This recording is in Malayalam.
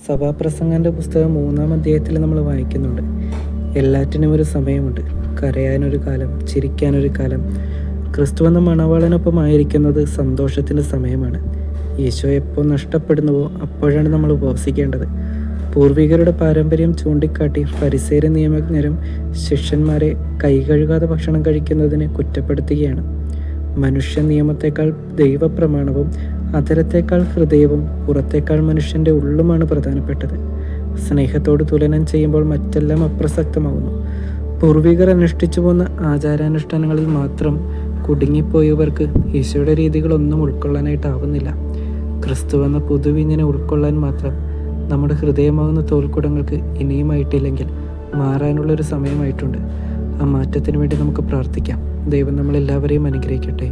സഭാപ്രസംഗൻ്റെ പുസ്തകം 3-ാം അധ്യായത്തിൽ നമ്മൾ വായിക്കുന്നുണ്ട്. എല്ലാറ്റിനും ഒരു സമയമുണ്ട്. കരയാനൊരു കാലം, ചിരിക്കാനൊരു കാലം. ക്രിസ്തു എന്ന മണവാളനൊപ്പം ആയിരിക്കുന്നത് സന്തോഷത്തിൻ്റെ സമയമാണ്. ഈശോ എപ്പോൾ നഷ്ടപ്പെടുന്നുവോ അപ്പോഴാണ് നമ്മൾ ഉപവസിക്കേണ്ടത്. പൂർവികരുടെ പാരമ്പര്യം ചൂണ്ടിക്കാട്ടി ഫരിസേരും നിയമജ്ഞരും ശിഷ്യന്മാരെ കൈകഴുകാതെ ഭക്ഷണം കഴിക്കുന്നതിന് കുറ്റപ്പെടുത്തുകയാണ്. മനുഷ്യ നിയമത്തെക്കാൾ ദൈവപ്രമാണവും അധരത്തേക്കാൾ ഹൃദയവും പുറത്തേക്കാൾ മനുഷ്യൻ്റെ ഉള്ളുമാണ് പ്രധാനപ്പെട്ടത്. സ്നേഹത്തോട് തുലനം ചെയ്യുമ്പോൾ മറ്റെല്ലാം അപ്രസക്തമാവുന്നു. പൂർവികർ അനുഷ്ഠിച്ചു പോന്ന ആചാരാനുഷ്ഠാനങ്ങളിൽ മാത്രം കുടുങ്ങിപ്പോയവർക്ക് ഈശോയുടെ രീതികളൊന്നും ഉൾക്കൊള്ളാനായിട്ടാവുന്നില്ല. ക്രിസ്തു എന്ന പുതുവിഞ്ഞിനെ ഉൾക്കൊള്ളാൻ മാത്രം നമ്മുടെ ഹൃദയമാകുന്ന തോൽക്കുടങ്ങൾക്ക് ഇനിയുമായിട്ടില്ലെങ്കിൽ മാറാനുള്ളൊരു സമയമായിട്ടുണ്ട്. ആ മാറ്റത്തിന് വേണ്ടി നമുക്ക് പ്രാർത്ഥിക്കാം. ദൈവം നമ്മളെല്ലാവരെയും അനുഗ്രഹിക്കട്ടെ.